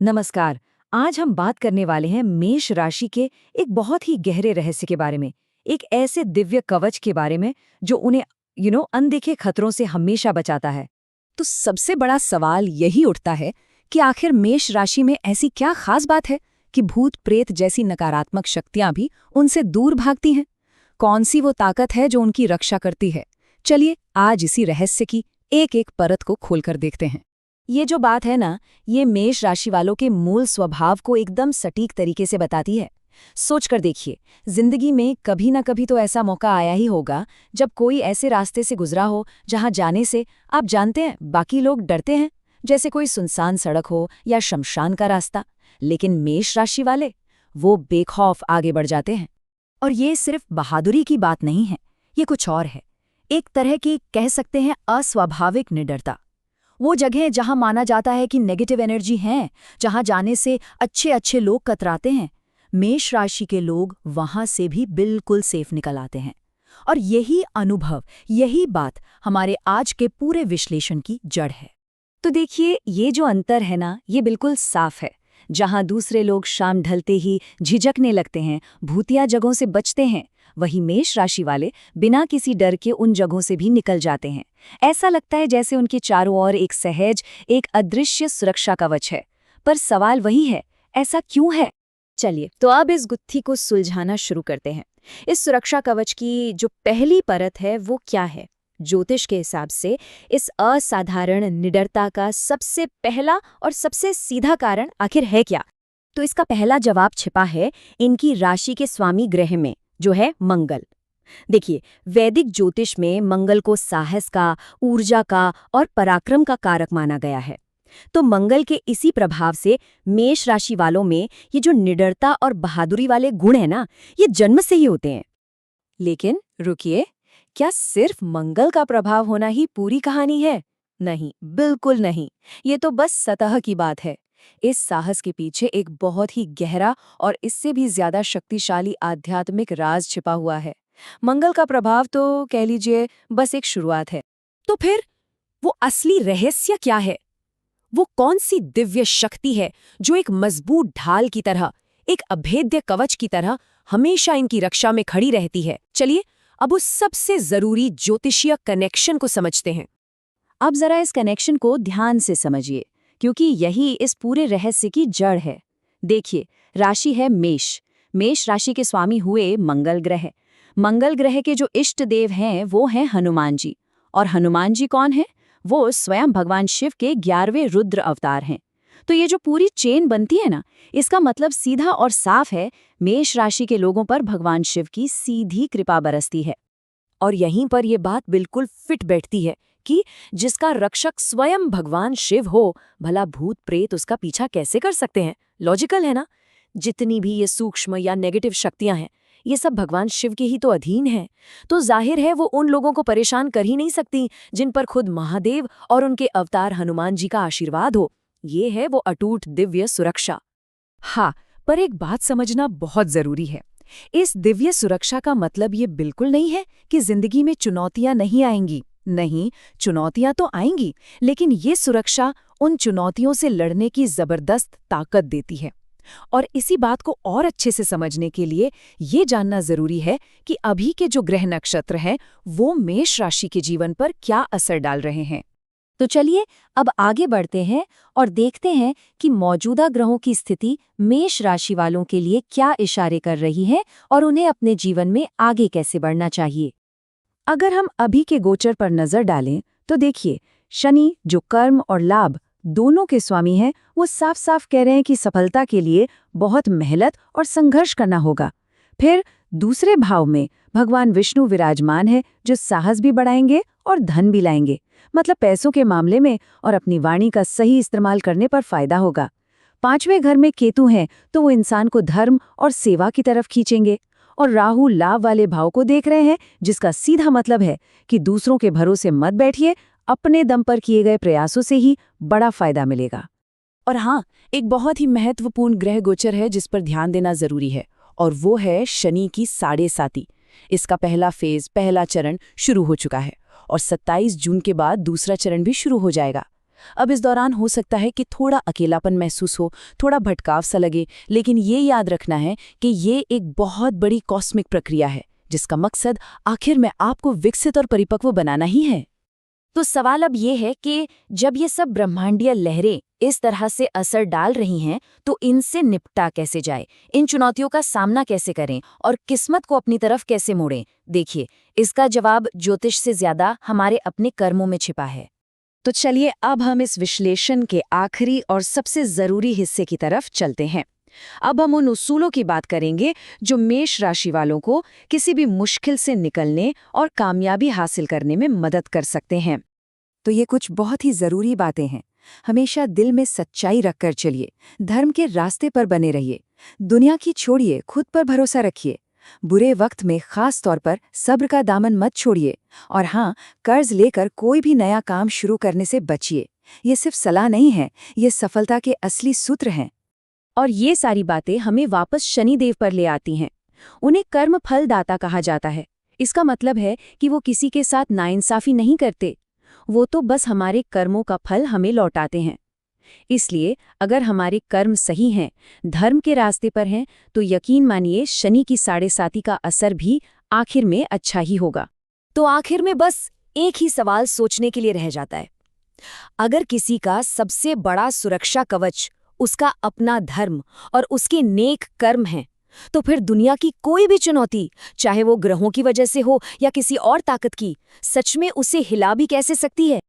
नमस्कार। आज हम बात करने वाले हैं मेष राशि के एक बहुत ही गहरे रहस्य के बारे में। एक ऐसे दिव्य कवच के बारे में जो उन्हें अनदेखे खतरों से हमेशा बचाता है। तो सबसे बड़ा सवाल यही उठता है कि आखिर मेष राशि में ऐसी क्या खास बात है कि भूत प्रेत जैसी नकारात्मक शक्तियां भी उनसे दूर भागती हैं। कौन सी वो ताकत है जो उनकी रक्षा करती है? चलिए आज इसी रहस्य की एक एक परत को खोलकर देखते हैं। ये जो बात है ना, ये मेष राशि वालों के मूल स्वभाव को एकदम सटीक तरीके से बताती है। सोचकर देखिए, जिंदगी में कभी ना कभी तो ऐसा मौका आया ही होगा जब कोई ऐसे रास्ते से गुजरा हो जहां जाने से आप जानते हैं बाकी लोग डरते हैं, जैसे कोई सुनसान सड़क हो या शमशान का रास्ता। लेकिन मेष राशि वाले वो बेखौफ आगे बढ़ जाते हैं। और ये सिर्फ बहादुरी की बात नहीं है, ये कुछ और है। एक तरह की कह सकते हैं अस्वाभाविक निडरता। वो जगह जहां माना जाता है कि नेगेटिव एनर्जी है, जहां जाने से अच्छे अच्छे लोग कतराते हैं, मेष राशि के लोग वहां से भी बिल्कुल सेफ निकल आते हैं। और यही अनुभव, यही बात हमारे आज के पूरे विश्लेषण की जड़ है। तो देखिए, ये जो अंतर है ना, ये बिल्कुल साफ है। जहां दूसरे लोग शाम ढलते ही झिझकने लगते हैं, भूतिया जगहों से बचते हैं, वही मेष राशि वाले बिना किसी डर के उन जगहों से भी निकल जाते हैं। ऐसा लगता है जैसे उनके चारों ओर एक सहज, एक अदृश्य सुरक्षा कवच है। पर सवाल वही है, ऐसा क्यों है? चलिए तो अब इस गुत्थी को सुलझाना शुरू करते हैं। इस सुरक्षा कवच की जो पहली परत है वो क्या है? ज्योतिष के हिसाब से इस असाधारण निडरता का सबसे पहला और सबसे सीधा कारण आखिर है क्या? तो इसका पहला जवाब छिपा है इनकी राशि के स्वामी ग्रह में, जो है मंगल। देखिए, वैदिक ज्योतिष में मंगल को साहस का, ऊर्जा का और पराक्रम का कारक माना गया है। तो मंगल के इसी प्रभाव से मेष राशि वालों में ये जो निडरता और बहादुरी वाले गुण है ना, ये जन्म से ही होते हैं। लेकिन रुकिए, क्या सिर्फ मंगल का प्रभाव होना ही पूरी कहानी है? नहीं, बिल्कुल नहीं। ये तो बस सतह की बात है। इस साहस के पीछे एक बहुत ही गहरा और इससे भी ज्यादा शक्तिशाली आध्यात्मिक राज छिपा हुआ है। मंगल का प्रभाव तो कह लीजिए बस एक शुरुआत है। तो फिर वो असली रहस्य क्या है? वो कौन सी दिव्य शक्ति है जो एक मजबूत ढाल की तरह, एक अभेद्य कवच की तरह हमेशा इनकी रक्षा में खड़ी रहती है? चलिए अब उस सबसे जरूरी ज्योतिषीय कनेक्शन को समझते हैं। अब जरा इस कनेक्शन को ध्यान से समझिए, क्योंकि यही इस पूरे रहस्य की जड़ है। देखिए, राशि है मेष। मेष राशि के स्वामी हुए मंगल ग्रह। मंगल ग्रह के जो इष्ट देव हैं वो हैं हनुमान जी। और हनुमान जी कौन है? वो स्वयं भगवान शिव के 11वें रुद्र अवतार हैं। तो ये जो पूरी चेन बनती है ना, इसका मतलब सीधा और साफ है, मेष राशि के लोगों पर भगवान शिव की सीधी कृपा बरसती है। और यहीं पर यह बात बिल्कुल फिट बैठती है कि जिसका रक्षक स्वयं भगवान शिव हो, भला भूत प्रेत उसका पीछा कैसे कर सकते हैं? लॉजिकल है ना? जितनी भी ये सूक्ष्म या नेगेटिव शक्तियां हैं, ये सब भगवान शिव के ही तो अधीन हैं। तो जाहिर है वो उन लोगों को परेशान कर ही नहीं सकती जिन पर खुद महादेव और उनके अवतार हनुमान जी का आशीर्वाद हो। ये है वो अटूट दिव्य सुरक्षा। हाँ, पर एक बात समझना बहुत जरूरी है। इस दिव्य सुरक्षा का मतलब ये बिल्कुल नहीं है कि जिंदगी में चुनौतियां नहीं आएंगी। नहीं, चुनौतियां तो आएंगी, लेकिन ये सुरक्षा उन चुनौतियों से लड़ने की जबरदस्त ताकत देती है। और इसी बात को और अच्छे से समझने के लिए ये जानना जरूरी है कि अभी के जो ग्रह नक्षत्र हैं वो मेष राशि के जीवन पर क्या असर डाल रहे हैं। तो चलिए अब आगे बढ़ते हैं और देखते हैं कि मौजूदा ग्रहों की स्थिति मेष राशि वालों के लिए क्या इशारे कर रही है और उन्हें अपने जीवन में आगे कैसे बढ़ना चाहिए। अगर हम अभी के गोचर पर नजर डालें तो देखिए, शनि जो कर्म और लाभ दोनों के स्वामी हैं, वो साफ साफ कह रहे हैं कि सफलता के लिए बहुत मेहनत और संघर्ष करना होगा। फिर दूसरे भाव में भगवान विष्णु विराजमान है, जो साहस भी बढ़ाएंगे और धन भी लाएंगे, मतलब पैसों के मामले में और अपनी वाणी का सही इस्तेमाल करने पर फायदा होगा। 5वें घर में केतु हैं, तो वो इंसान को धर्म और सेवा की तरफ खींचेंगे। और राहु लाभ वाले भाव को देख रहे हैं, जिसका सीधा मतलब है कि दूसरों के भरोसे मत बैठिए, अपने दम पर किए गए प्रयासों से ही बड़ा फायदा मिलेगा। और हाँ, एक बहुत ही महत्वपूर्ण ग्रह गोचर है जिस पर ध्यान देना जरूरी है, और वो है शनि की 7.5। इसका पहला फेज, पहला चरण शुरू हो चुका है और 27 जून के बाद दूसरा चरण भी शुरू हो जाएगा। अब इस दौरान हो सकता है कि थोड़ा अकेलापन महसूस हो, थोड़ा भटकाव सा लगे, लेकिन ये याद रखना है कि ये एक बहुत बड़ी कॉस्मिक प्रक्रिया है जिसका मकसद आखिर में आपको विकसित और परिपक्व बनाना ही है। तो सवाल अब ये है कि जब ये सब ब्रह्मांडीय लहरें इस तरह से असर डाल रही हैं तो इनसे निपटा कैसे जाए, इन चुनौतियों का सामना कैसे करें और किस्मत को अपनी तरफ कैसे मोड़ें? देखिए, इसका जवाब ज्योतिष से ज्यादा हमारे अपने कर्मों में छिपा है। तो चलिए अब हम इस विश्लेषण के आखिरी और सबसे जरूरी हिस्से की तरफ चलते हैं। अब हम उन उसूलों की बात करेंगे जो मेष राशि वालों को किसी भी मुश्किल से निकलने और कामयाबी हासिल करने में मदद कर सकते हैं। तो ये कुछ बहुत ही जरूरी बातें हैं। हमेशा दिल में सच्चाई रखकर चलिए, धर्म के रास्ते पर बने रहिए, दुनिया की छोड़िए, खुद पर भरोसा रखिए। बुरे वक्त में खास तौर पर सब्र का दामन मत छोड़िए। और हाँ, कर्ज लेकर कोई भी नया काम शुरू करने से बचिए। ये सिर्फ सलाह नहीं है, ये सफलता के असली सूत्र हैं। और ये सारी बातें हमें वापस शनिदेव पर ले आती हैं। उन्हें कर्म फलदाता कहा जाता है। इसका मतलब है कि वो किसी के साथ नाइंसाफी नहीं करते, वो तो बस हमारे कर्मों का फल हमें लौटाते हैं। इसलिए अगर हमारे कर्म सही हैं, धर्म के रास्ते पर हैं, तो यकीन मानिए शनि की 7.5 का असर भी आखिर में अच्छा ही होगा। तो आखिर में बस एक ही सवाल सोचने के लिए रह जाता है। अगर किसी का सबसे बड़ा सुरक्षा कवच उसका अपना धर्म और उसके नेक कर्म हैं, तो फिर दुनिया की कोई भी चुनौती, चाहे वो ग्रहों की वजह से हो या किसी और ताकत की, सच में उसे हिला भी कैसे सकती है?